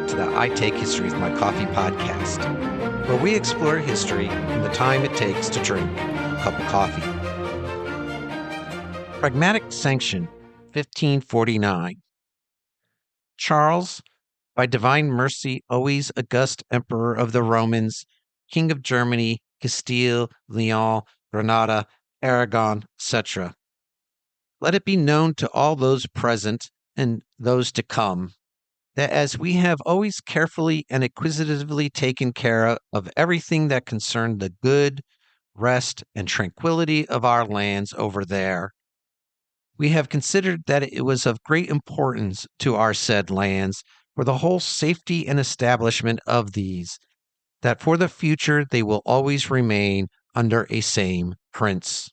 to the I Take History with My Coffee podcast, where we explore history in the time it takes to drink a cup of coffee. Pragmatic Sanction, 1549. Charles, by divine mercy, always august Emperor of the Romans, King of Germany, Castile, Leon, Granada, Aragon, etc. Let it be known to all those present and those to come that as we have always carefully and acquisitively taken care of everything that concerned the good, rest, and tranquility of our lands over there, we have considered that it was of great importance to our said lands for the whole safety and establishment of these, that for the future they will always remain under a same prince.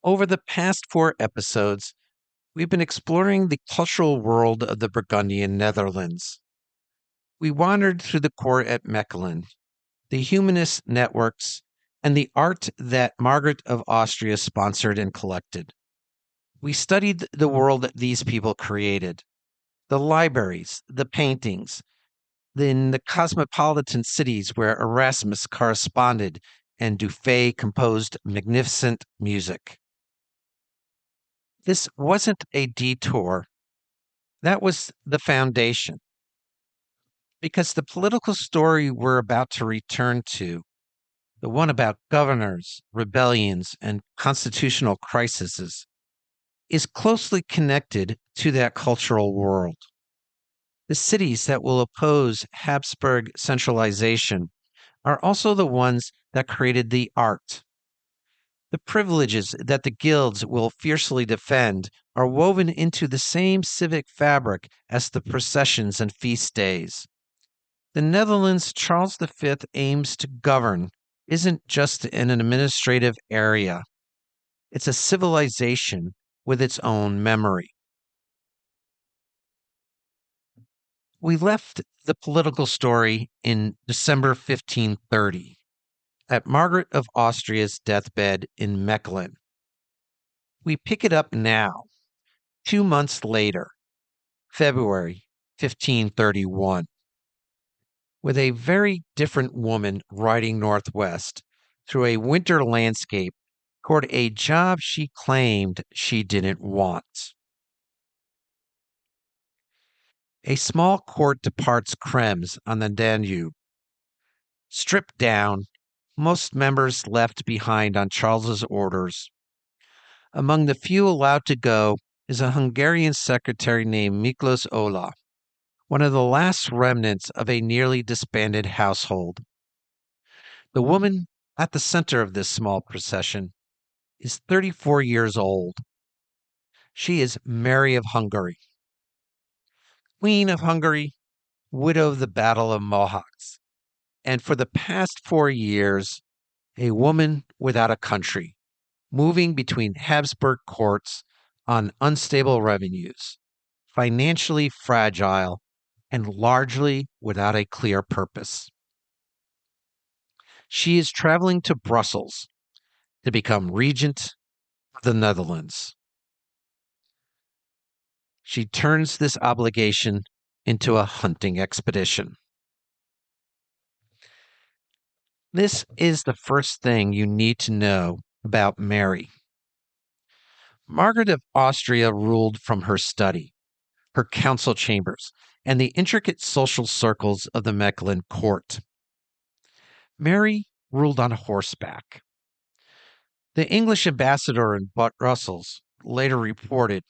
Over the past 4 episodes, we've been exploring the cultural world of the Burgundian Netherlands. We wandered through the court at Mechelen, the humanist networks, and the art that Margaret of Austria sponsored and collected. We studied the world that these people created, the libraries, the paintings, in the cosmopolitan cities where Erasmus corresponded and Dufay composed magnificent music. This wasn't a detour. That was the foundation. Because the political story we're about to return to, the one about governors, rebellions, and constitutional crises, is closely connected to that cultural world. The cities that will oppose Habsburg centralization are also the ones that created the art. The privileges that the guilds will fiercely defend are woven into the same civic fabric as the processions and feast days. The Netherlands Charles V aims to govern isn't just in an administrative area. It's a civilization with its own memory. We left the political story in December 1530 at Margaret of Austria's deathbed in Mechelen. We pick it up now, 2 months later, February 1531, with a very different woman riding northwest through a winter landscape toward a job she claimed she didn't want. A small court departs Krems on the Danube. Stripped down, most members left behind on Charles's orders. Among the few allowed to go is a Hungarian secretary named Miklos Olah, one of the last remnants of a nearly disbanded household. The woman at the center of this small procession is 34 years old. She is Mary of Hungary, Queen of Hungary, widow of the Battle of Mohacs, and for the past 4 years, a woman without a country, moving between Habsburg courts on unstable revenues, financially fragile, and largely without a clear purpose. She is traveling to Brussels to become regent of the Netherlands. She turns this obligation into a hunting expedition. This is the first thing you need to know about Mary. Margaret of Austria ruled from her study, her council chambers, and the intricate social circles of the Mechelen court. Mary ruled on horseback. The English ambassador in Brussels later reported,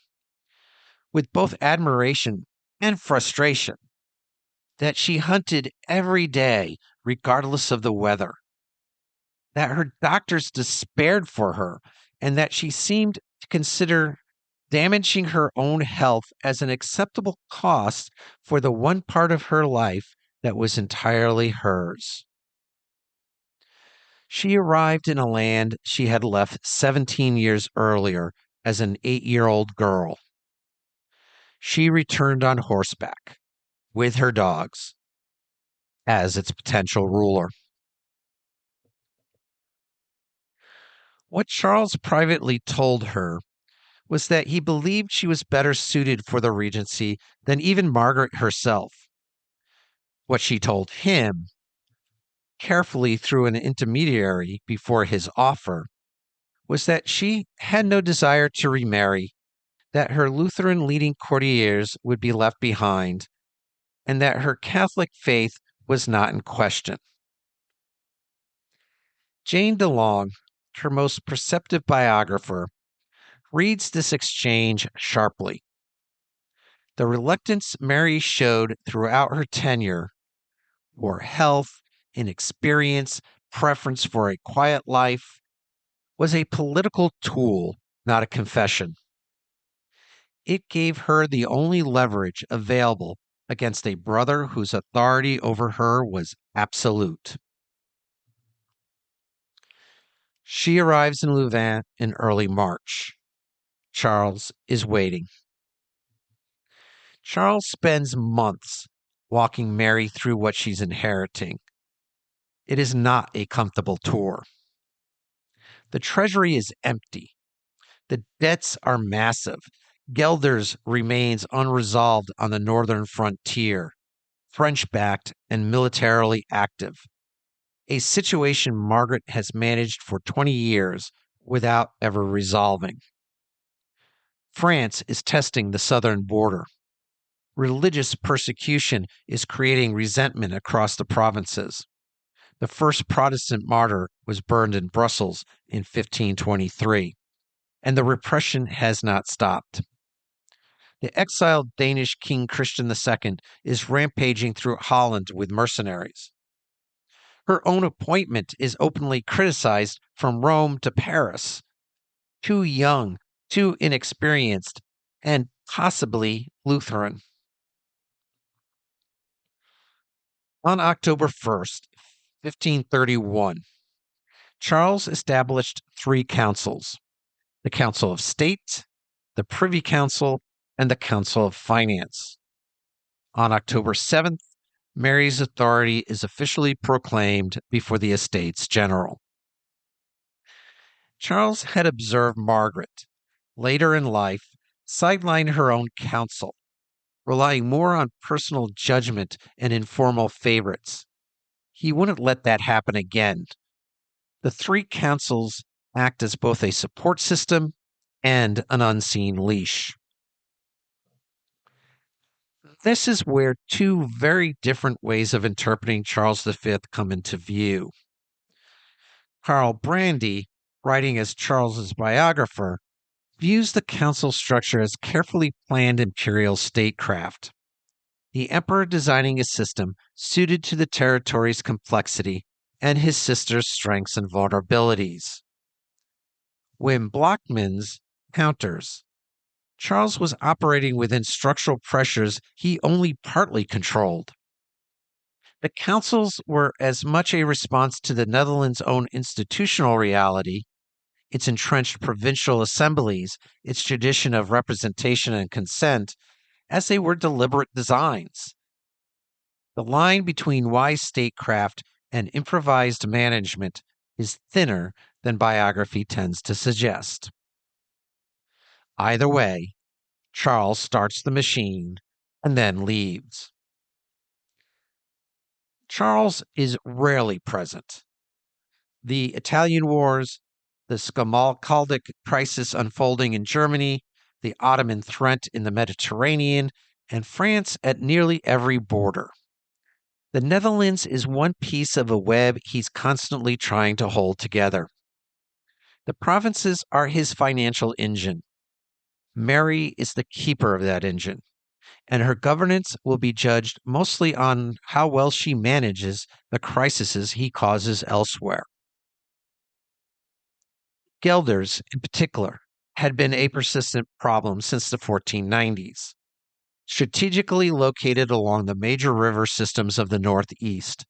with both admiration and frustration, that she hunted every day, regardless of the weather, that her doctors despaired for her, and that she seemed to consider damaging her own health as an acceptable cost for the one part of her life that was entirely hers. She arrived in a land she had left 17 years earlier as an 8-year-old girl. She returned on horseback with her dogs as its potential ruler. What Charles privately told her was that he believed she was better suited for the regency than even Margaret herself. What she told him, carefully through an intermediary before his offer, was that she had no desire to remarry, that her Lutheran leading courtiers would be left behind, and that her Catholic faith was not in question. Jane DeLong, her most perceptive biographer, reads this exchange sharply. The reluctance Mary showed throughout her tenure for health, inexperience, preference for a quiet life was a political tool, not a confession. It gave her the only leverage available against a brother whose authority over her was absolute. She arrives in Louvain in early March. Charles is waiting. Charles spends months walking Mary through what she's inheriting. It is not a comfortable tour. The treasury is empty. The debts are massive. Guelders remains unresolved on the northern frontier, French-backed and militarily active, a situation Margaret has managed for 20 years without ever resolving. France is testing the southern border. Religious persecution is creating resentment across the provinces. The first Protestant martyr was burned in Brussels in 1523, and the repression has not stopped. The exiled Danish King Christian II is rampaging through Holland with mercenaries. Her own appointment is openly criticized from Rome to Paris. Too young, too inexperienced, and possibly Lutheran. On October 1st, 1531, Charles established three councils: the Council of State, the Privy Council, and the Council of Finance. On October 7th, Mary's authority is officially proclaimed before the Estates General. Charles had observed Margaret, later in life, sideline her own council, relying more on personal judgment and informal favorites. He wouldn't let that happen again. The three councils act as both a support system and an unseen leash. This is where two very different ways of interpreting Charles V come into view. Karl Brandy, writing as Charles's biographer, views the council structure as carefully planned imperial statecraft. The emperor designing a system suited to the territory's complexity and his sister's strengths and vulnerabilities. Wim Blockman's counters. Charles was operating within structural pressures he only partly controlled. The councils were as much a response to the Netherlands' own institutional reality, its entrenched provincial assemblies, its tradition of representation and consent, as they were deliberate designs. The line between wise statecraft and improvised management is thinner than biography tends to suggest. Either way, Charles starts the machine and then leaves. Charles is rarely present. The Italian Wars, the Schmalkaldic crisis unfolding in Germany, the Ottoman threat in the Mediterranean, and France at nearly every border. The Netherlands is one piece of a web he's constantly trying to hold together. The provinces are his financial engine. Mary is the keeper of that engine, and her governance will be judged mostly on how well she manages the crises he causes elsewhere. Guelders, in particular, had been a persistent problem since the 1490s. Strategically located along the major river systems of the Northeast,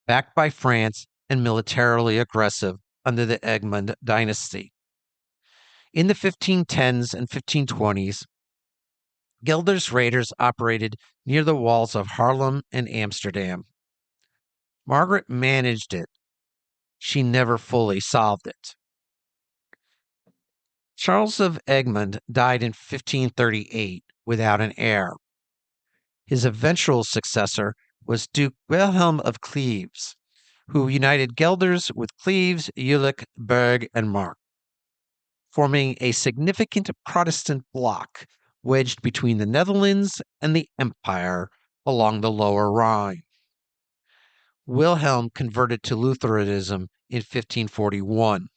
backed by France and militarily aggressive under the Egmont dynasty. In the 1510s and 1520s, Guelders raiders operated near the walls of Haarlem and Amsterdam. Margaret managed it. She never fully solved it. Charles of Egmont died in 1538 without an heir. His eventual successor was Duke Wilhelm of Cleves, who united Guelders with Cleves, Jülich, Berg, and Mark, forming a significant Protestant bloc wedged between the Netherlands and the Empire along the Lower Rhine. Wilhelm converted to Lutheranism in 1541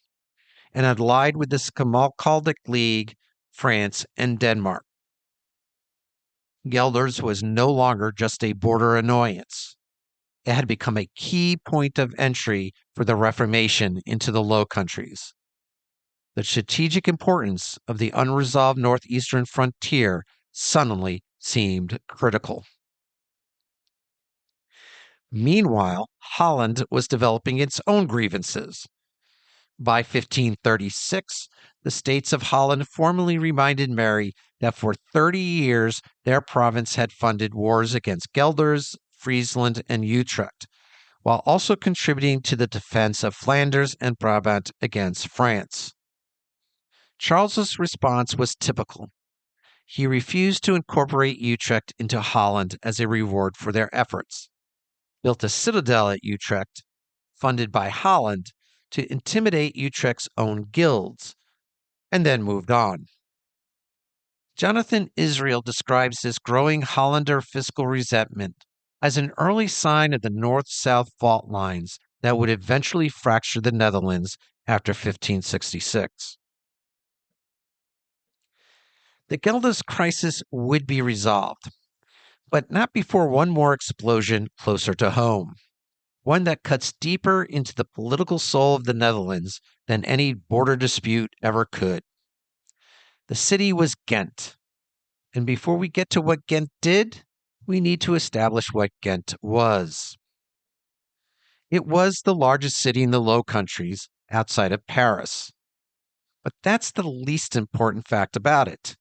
and allied with the Schmalkaldic League, France, and Denmark. Guelders was no longer just a border annoyance. It had become a key point of entry for the Reformation into the Low Countries. The strategic importance of the unresolved northeastern frontier suddenly seemed critical. Meanwhile, Holland was developing its own grievances. By 1536, the states of Holland formally reminded Mary that for 30 years their province had funded wars against Guelders, Friesland, and Utrecht, while also contributing to the defense of Flanders and Brabant against France. Charles's response was typical. He refused to incorporate Utrecht into Holland as a reward for their efforts, built a citadel at Utrecht, funded by Holland, to intimidate Utrecht's own guilds, and then moved on. Jonathan Israel describes this growing Hollander fiscal resentment as an early sign of the north-south fault lines that would eventually fracture the Netherlands after 1566. The Guelders crisis would be resolved, but not before one more explosion closer to home, one that cuts deeper into the political soul of the Netherlands than any border dispute ever could. The city was Ghent, and before we get to what Ghent did, we need to establish what Ghent was. It was the largest city in the Low Countries outside of Paris, but that's the least important fact about it.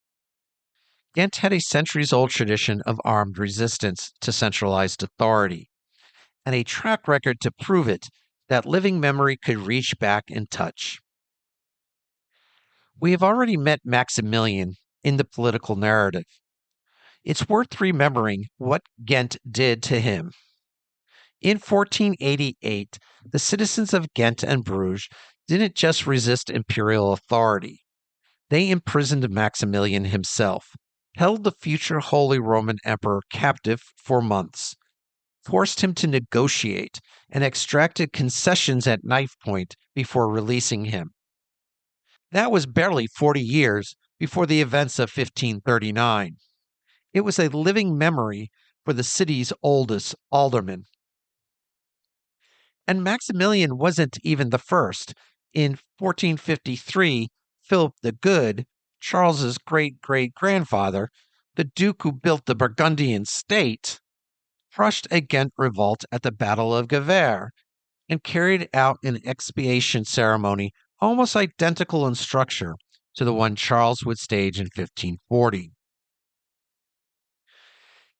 Ghent had a centuries-old tradition of armed resistance to centralized authority, and a track record to prove it that living memory could reach back and touch. We have already met Maximilian in the political narrative. It's worth remembering what Ghent did to him. In 1488, the citizens of Ghent and Bruges didn't just resist imperial authority. They imprisoned Maximilian himself, held the future Holy Roman Emperor captive for months, forced him to negotiate, and extracted concessions at knife point before releasing him. That was barely 40 years before the events of 1539. It was a living memory for the city's oldest alderman. And Maximilian wasn't even the first. In 1453, Philip the Good, Charles's great-great-grandfather, the duke who built the Burgundian state, crushed a Ghent revolt at the Battle of Gever and carried out an expiation ceremony almost identical in structure to the one Charles would stage in 1540.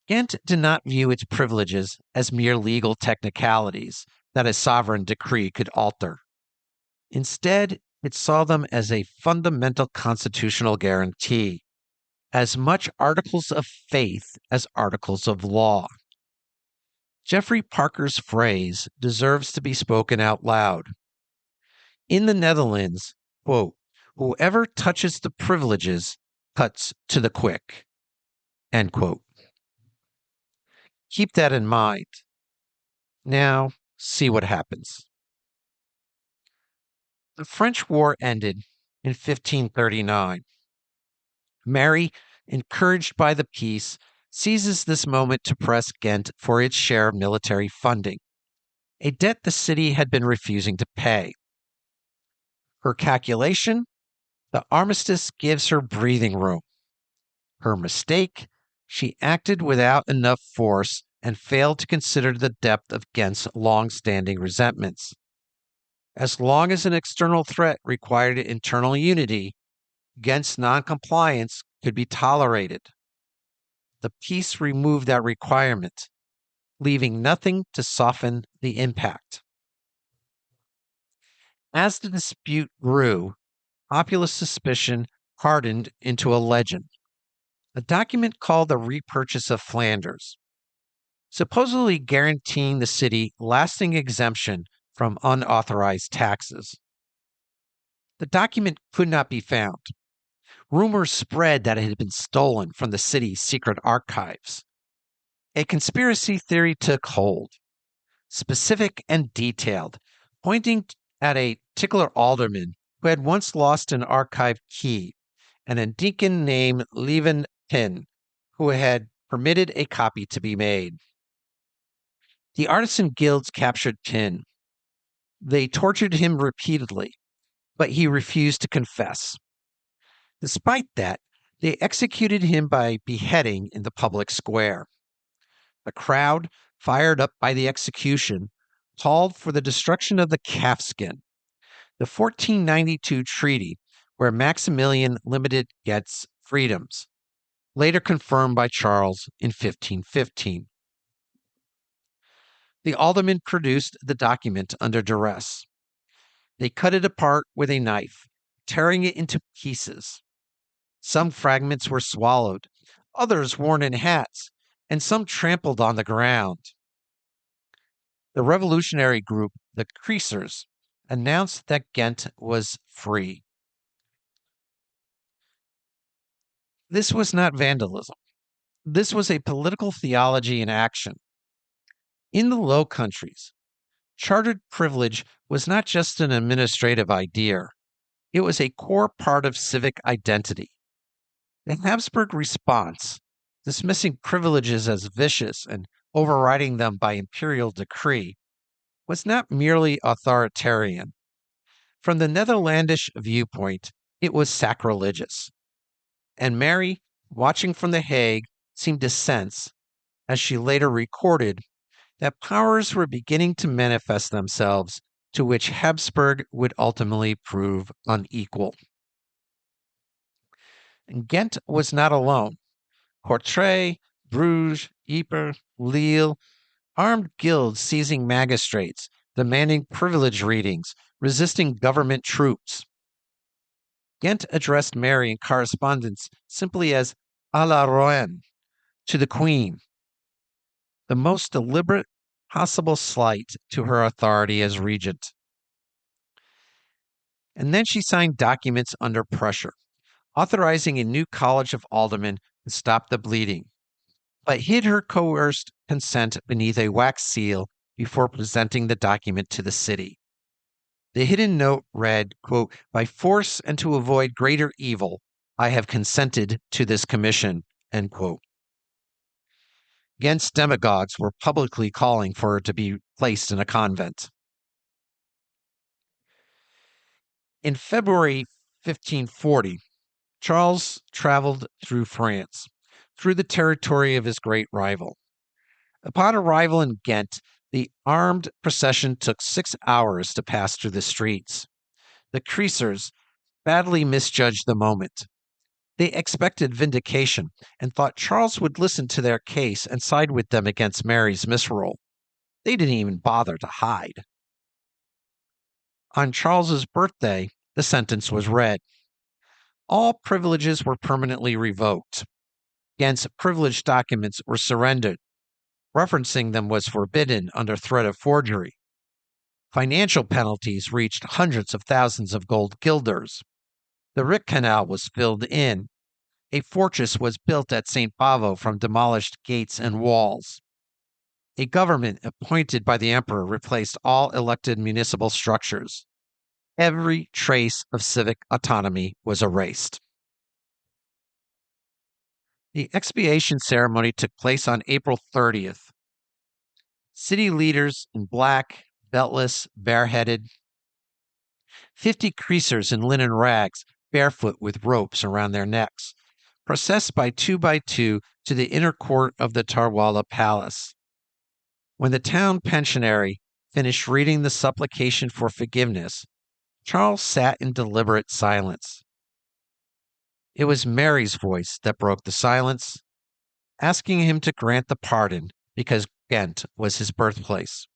Ghent did not view its privileges as mere legal technicalities that a sovereign decree could alter. Instead, it saw them as a fundamental constitutional guarantee, as much articles of faith as articles of law. Geoffrey Parker's phrase deserves to be spoken out loud. In the Netherlands, quote, "Whoever touches the privileges cuts to the quick," end quote. Keep that in mind. Now, see what happens. The French War ended in 1539. Mary, encouraged by the peace, seizes this moment to press Ghent for its share of military funding, a debt the city had been refusing to pay. Her calculation? The armistice gives her breathing room. Her mistake? She acted without enough force and failed to consider the depth of Ghent's long-standing resentments. As long as an external threat required internal unity, Ghent's noncompliance could be tolerated. The peace removed that requirement, leaving nothing to soften the impact. As the dispute grew, populist suspicion hardened into a legend. A document called the Repurchase of Flanders, supposedly guaranteeing the city lasting exemption from unauthorized taxes. The document could not be found. Rumors spread that it had been stolen from the city's secret archives. A conspiracy theory took hold, specific and detailed, pointing at a particular alderman who had once lost an archive key and a deacon named Leven Pin, who had permitted a copy to be made. The artisan guilds captured Pin. They tortured him repeatedly, but he refused to confess. Despite that, they executed him by beheading in the public square. The crowd, fired up by the execution, called for the destruction of the calfskin, the 1492 treaty where Maximilian limited Ghent's freedoms, later confirmed by Charles in 1515. The aldermen produced the document under duress. They cut it apart with a knife, tearing it into pieces. Some fragments were swallowed, others worn in hats, and some trampled on the ground. The revolutionary group, the Crises, announced that Ghent was free. This was not vandalism. This was a political theology in action. In the Low Countries, chartered privilege was not just an administrative idea. It was a core part of civic identity. The Habsburg response, dismissing privileges as vicious and overriding them by imperial decree, was not merely authoritarian. From the Netherlandish viewpoint, it was sacrilegious. And Mary, watching from The Hague, seemed to sense, as she later recorded, that powers were beginning to manifest themselves to which Habsburg would ultimately prove unequal. Ghent was not alone. Courtrai, Bruges, Ypres, Lille, armed guilds seizing magistrates, demanding privilege readings, resisting government troops. Ghent addressed Mary in correspondence simply as à la reine, to the Queen, the most deliberate possible slight to her authority as regent. And then she signed documents under pressure, authorizing a new college of aldermen to stop the bleeding, but hid her coerced consent beneath a wax seal before presenting the document to the city. The hidden note read, quote, "By force and to avoid greater evil, I have consented to this commission," end quote. Ghent's demagogues were publicly calling for her to be placed in a convent. In February 1540, Charles traveled through France, through the territory of his great rival. Upon arrival in Ghent, the armed procession took 6 hours to pass through the streets. The Crises badly misjudged the moment. They expected vindication and thought Charles would listen to their case and side with them against Mary's misrule. They didn't even bother to hide. On Charles's birthday, the sentence was read. All privileges were permanently revoked. Ghent's privileged documents were surrendered. Referencing them was forbidden under threat of forgery. Financial penalties reached hundreds of thousands of gold guilders. The Rick Canal was filled in. A fortress was built at St. Bavo from demolished gates and walls. A government appointed by the emperor replaced all elected municipal structures. Every trace of civic autonomy was erased. The expiation ceremony took place on April 30th. City leaders in black, beltless, bareheaded, 50 creasers in linen rags, barefoot with ropes around their necks, processed by two to the inner court of the Tarwala Palace. When the town pensionary finished reading the supplication for forgiveness, Charles sat in deliberate silence. It was Mary's voice that broke the silence, asking him to grant the pardon because Ghent was his birthplace.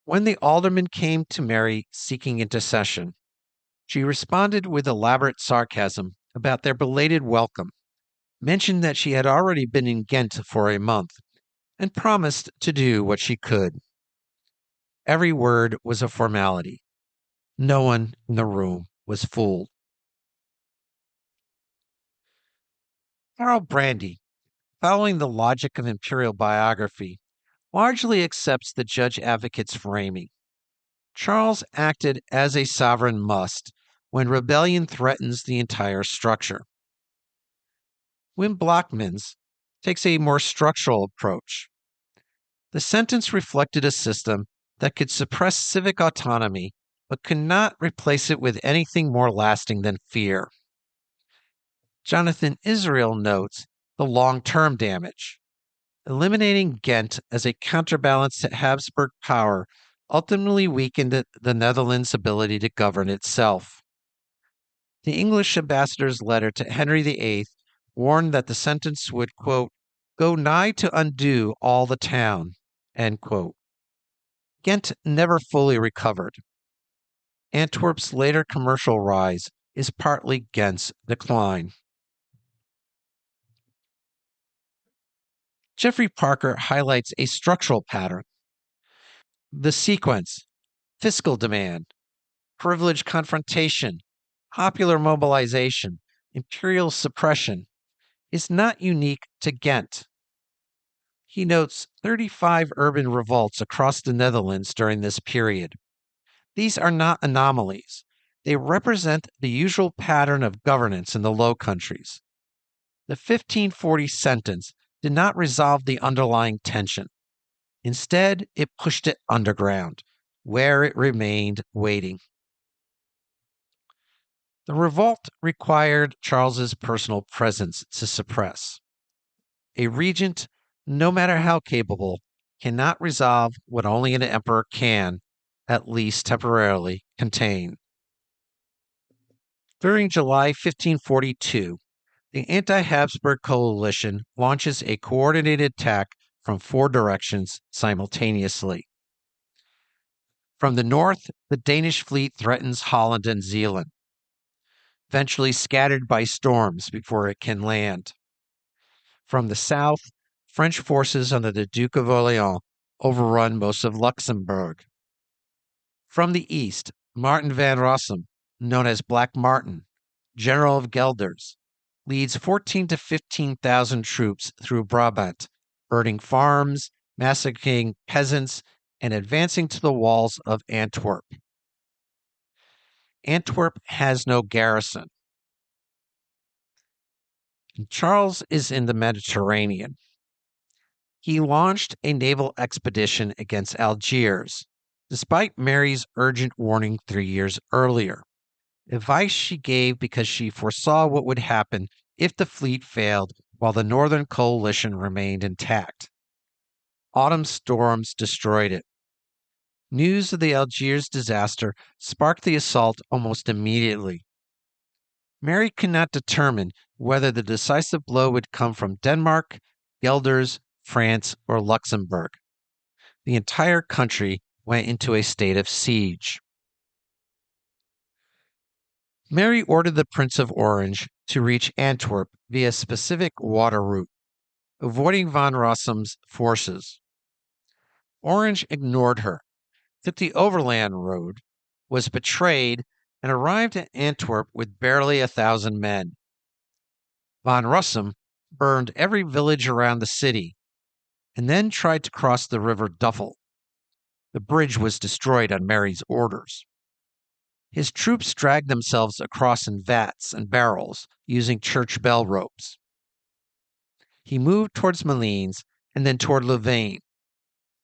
When the aldermen came to Mary seeking intercession, She responded with elaborate sarcasm about their belated welcome, mentioned that she had already been in Ghent for a month, and promised to do what she could. Every word was a formality. No one in the room was fooled. Karl Brandy, following the logic of imperial biography, largely accepts the judge advocate's framing. Charles acted as a sovereign must when rebellion threatens the entire structure. Wim Blockmans takes a more structural approach. The sentence reflected a system that could suppress civic autonomy but could not replace it with anything more lasting than fear. Jonathan Israel notes the long-term damage. Eliminating Ghent as a counterbalance to Habsburg power ultimately weakened the Netherlands' ability to govern itself. The English ambassador's letter to Henry VIII warned that the sentence would, quote, go nigh to undo all the town, end quote. Ghent never fully recovered. Antwerp's later commercial rise is partly Ghent's decline. Jeffrey Parker highlights a structural pattern. The sequence: fiscal demand, privilege confrontation, popular mobilization, imperial suppression, is not unique to Ghent. He notes 35 urban revolts across the Netherlands during this period. These are not anomalies. They represent the usual pattern of governance in the Low Countries. The 1540 sentence did not resolve the underlying tension. Instead, it pushed it underground, where it remained waiting. The revolt required Charles's personal presence to suppress. A regent, no matter how capable, cannot resolve what only an emperor can, at least temporarily, contain. During July 1542, the anti-Habsburg coalition launches a coordinated attack from 4 directions simultaneously. From the north, the Danish fleet threatens Holland and Zealand, eventually scattered by storms before it can land. From the south, French forces under the Duke of Orleans overrun most of Luxembourg. From the east, Martin van Rossum, known as Black Martin, general of Guelders, leads 14 to 15,000 troops through Brabant, burning farms, massacring peasants, and advancing to the walls of Antwerp. Antwerp has no garrison. Charles is in the Mediterranean. He launched a naval expedition against Algiers, despite Mary's urgent warning 3 years earlier. Advice she gave because she foresaw what would happen if the fleet failed while the Northern coalition remained intact. Autumn storms destroyed it. News of the Algiers disaster sparked the assault almost immediately. Mary could not determine whether the decisive blow would come from Denmark, Guelders, France, or Luxembourg. The entire country went into a state of siege. Mary ordered the Prince of Orange to reach Antwerp via a specific water route, avoiding von Rossum's forces. Orange ignored her, took the overland road, was betrayed, and arrived at Antwerp with barely 1,000 men. Von Rossum burned every village around the city and then tried to cross the river Duffel. The bridge was destroyed on Mary's orders. His troops dragged themselves across in vats and barrels using church bell ropes. He moved towards Malines and then toward Louvain,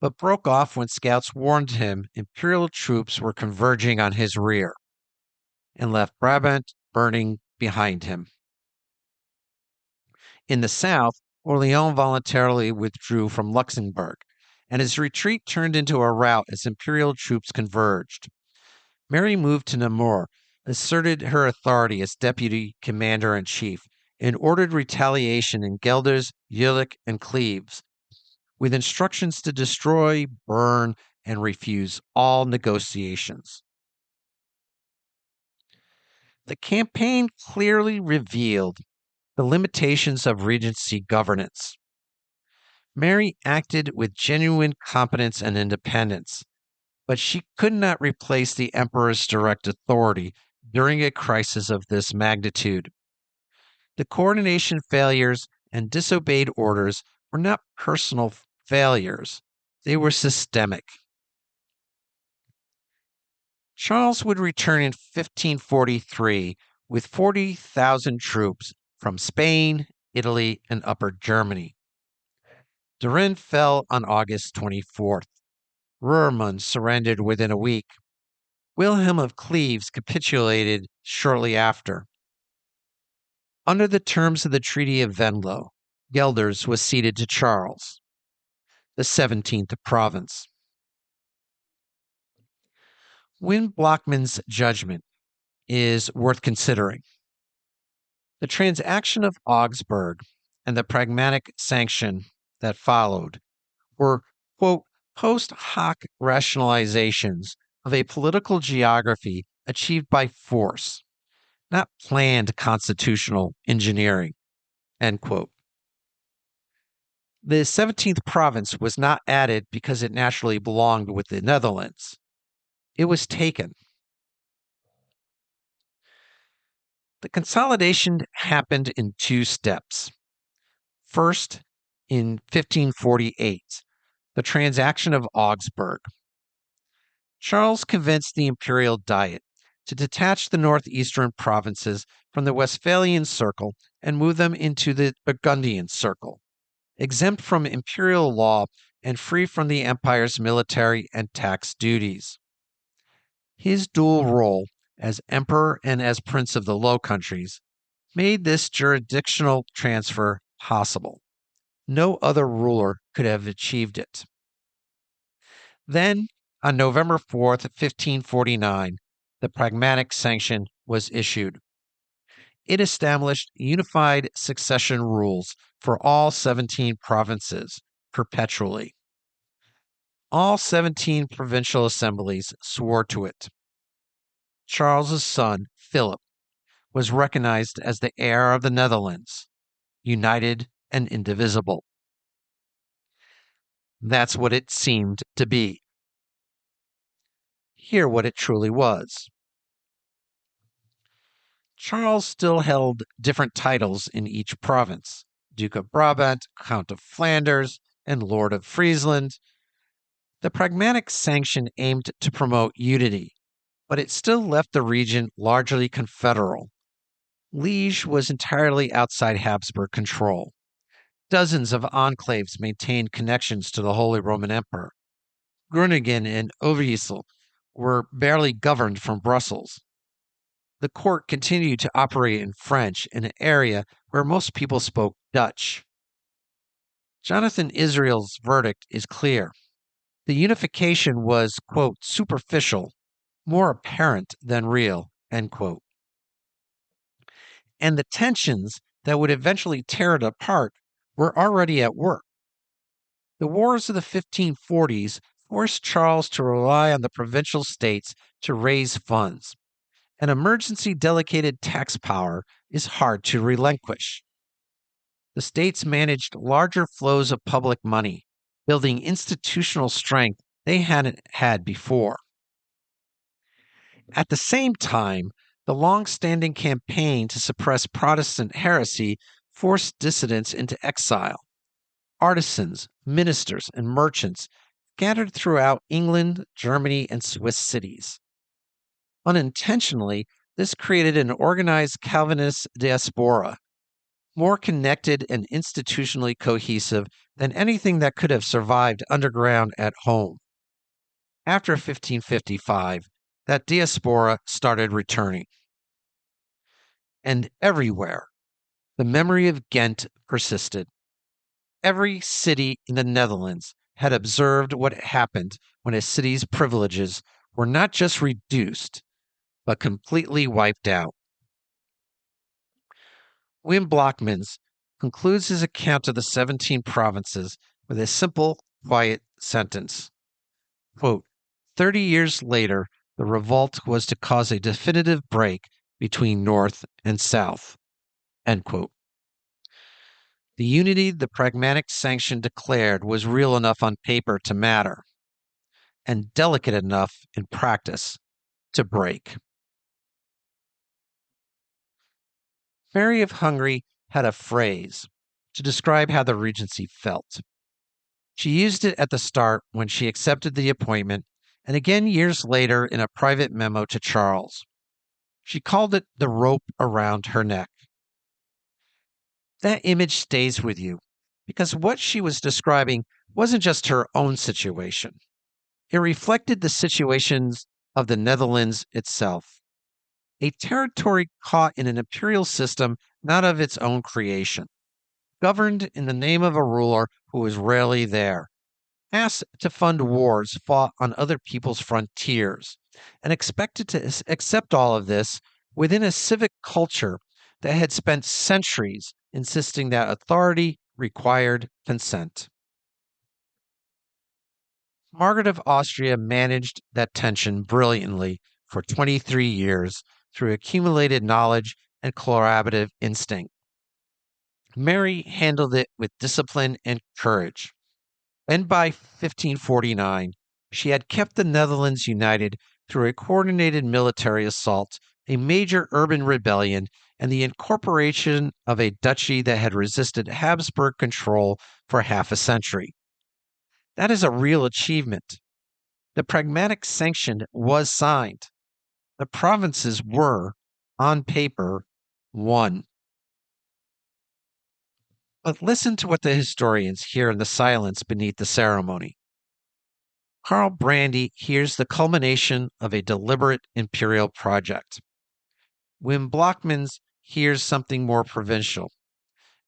but broke off when scouts warned him imperial troops were converging on his rear, and left Brabant burning behind him. In the south, Orleans voluntarily withdrew from Luxembourg, and his retreat turned into a rout as imperial troops converged. Mary moved to Namur, asserted her authority as deputy commander-in-chief, and ordered retaliation in Guelders, Jülich, and Cleves, with instructions to destroy, burn, and refuse all negotiations. The campaign clearly revealed the limitations of Regency governance. Mary acted with genuine competence and independence, but she could not replace the emperor's direct authority during a crisis of this magnitude. The coordination failures and disobeyed orders were not personal failures, they were systemic. Charles would return in 1543 with 40,000 troops from Spain, Italy, and Upper Germany. Turin fell on August 24th. Roermond surrendered within a week. Wilhelm of Cleves capitulated shortly after. Under the terms of the Treaty of Venlo, Guelders was ceded to Charles, the 17th province. Win Blockman's judgment is worth considering. The transaction of Augsburg and the Pragmatic Sanction that followed were, quote, post hoc rationalizations of a political geography achieved by force, not planned constitutional engineering, end quote. The 17th province was not added because it naturally belonged with the Netherlands. It was taken. The consolidation happened in two steps. First, in 1548, the transaction of Augsburg. Charles convinced the imperial diet to detach the northeastern provinces from the Westphalian circle and move them into the Burgundian circle, exempt from imperial law and free from the empire's military and tax duties. His dual role as emperor and as prince of the Low Countries made this jurisdictional transfer possible. No other ruler could have achieved it. Then, on November 4th, 1549, the Pragmatic Sanction was issued. It established unified succession rules for all 17 provinces perpetually. All 17 provincial assemblies swore to it. Charles's son, Philip, was recognized as the heir of the Netherlands, united and indivisible. That's what it seemed to be. Hear what it truly was. Charles still held different titles in each province: Duke of Brabant, Count of Flanders, and Lord of Friesland. The Pragmatic Sanction aimed to promote unity, but it still left the region largely confederal. Liège was entirely outside Habsburg control. Dozens of enclaves maintained connections to the Holy Roman Emperor. Groningen and Overijssel were barely governed from Brussels. The court continued to operate in French in an area where most people spoke Dutch. Jonathan Israel's verdict is clear. The unification was, quote, superficial, more apparent than real, end quote. And the tensions that would eventually tear it apart were already at work. The wars of the 1540s forced Charles to rely on the provincial states to raise funds. An emergency delegated tax power is hard to relinquish. The states managed larger flows of public money, building institutional strength they hadn't had before. At the same time, the long-standing campaign to suppress Protestant heresy forced dissidents into exile. Artisans, ministers, and merchants scattered throughout England, Germany, and Swiss cities. Unintentionally, this created an organized Calvinist diaspora, more connected and institutionally cohesive than anything that could have survived underground at home. After 1555, that diaspora started returning. And everywhere, the memory of Ghent persisted. Every city in the Netherlands had observed what happened when a city's privileges were not just reduced, but completely wiped out. Wim Blockmans concludes his account of the 17 provinces with a simple, quiet sentence. Quote, 30 years later, the revolt was to cause a definitive break between North and South. End quote. The unity the Pragmatic Sanction declared was real enough on paper to matter, and delicate enough in practice to break. Mary of Hungary had a phrase to describe how the regency felt. She used it at the start when she accepted the appointment, and again years later in a private memo to Charles. She called it the rope around her neck. That image stays with you because what she was describing wasn't just her own situation. It reflected the situations of the Netherlands itself, a territory caught in an imperial system not of its own creation, governed in the name of a ruler who was rarely there, asked to fund wars fought on other people's frontiers, and expected to accept all of this within a civic culture that had spent centuries insisting that authority required consent. Margaret of Austria managed that tension brilliantly for 23 years through accumulated knowledge and collaborative instinct. Mary handled it with discipline and courage. And by 1549, she had kept the Netherlands united through a coordinated military assault, a major urban rebellion, and the incorporation of a duchy that had resisted Habsburg control for half a century. That is a real achievement. The Pragmatic Sanction was signed. The provinces were, on paper, won. But listen to what the historians hear in the silence beneath the ceremony. Karl Brandy hears the culmination of a deliberate imperial project. Wim Blockmans hears something more provincial,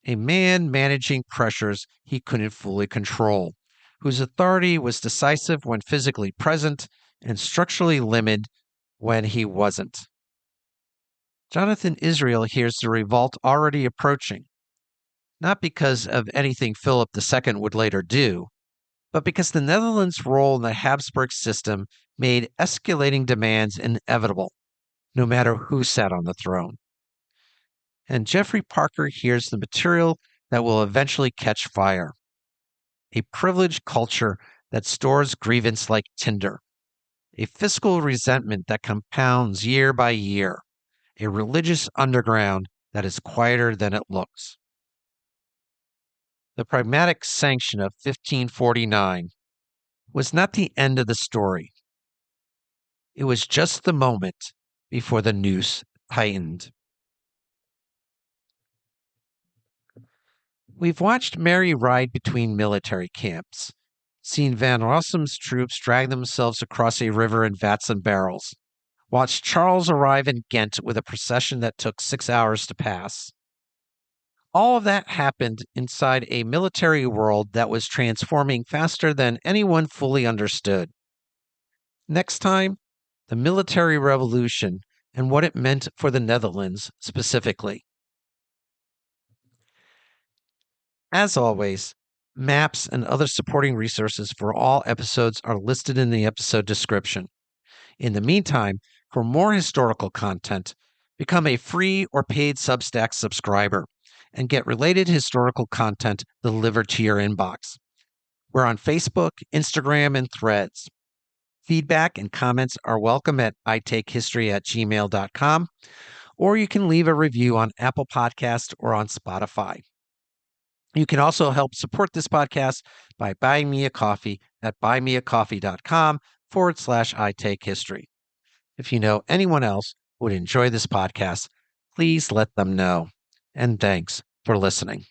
a man managing pressures he couldn't fully control, whose authority was decisive when physically present and structurally limited when he wasn't. Jonathan Israel hears the revolt already approaching, not because of anything Philip II would later do, but because the Netherlands' role in the Habsburg system made escalating demands inevitable, no matter who sat on the throne. And Jeffrey Parker hears the material that will eventually catch fire, a privileged culture that stores grievance like tinder, a fiscal resentment that compounds year by year, a religious underground that is quieter than it looks. The Pragmatic Sanction of 1549 was not the end of the story. It was just the moment before the noose tightened. We've watched Mary ride between military camps, seen Van Rossem's troops drag themselves across a river in vats and barrels, watched Charles arrive in Ghent with a procession that took 6 hours to pass. All of that happened inside a military world that was transforming faster than anyone fully understood. Next time, the military revolution and what it meant for the Netherlands specifically. As always, maps and other supporting resources for all episodes are listed in the episode description. In the meantime, for more historical content, become a free or paid Substack subscriber and get related historical content delivered to your inbox. We're on Facebook, Instagram, and Threads. Feedback and comments are welcome at itakehistory@gmail.com, or you can leave a review on Apple Podcasts or on Spotify. You can also help support this podcast by buying me a coffee at buymeacoffee.com/itakehistory. If you know anyone else who would enjoy this podcast, please let them know. And thanks for listening.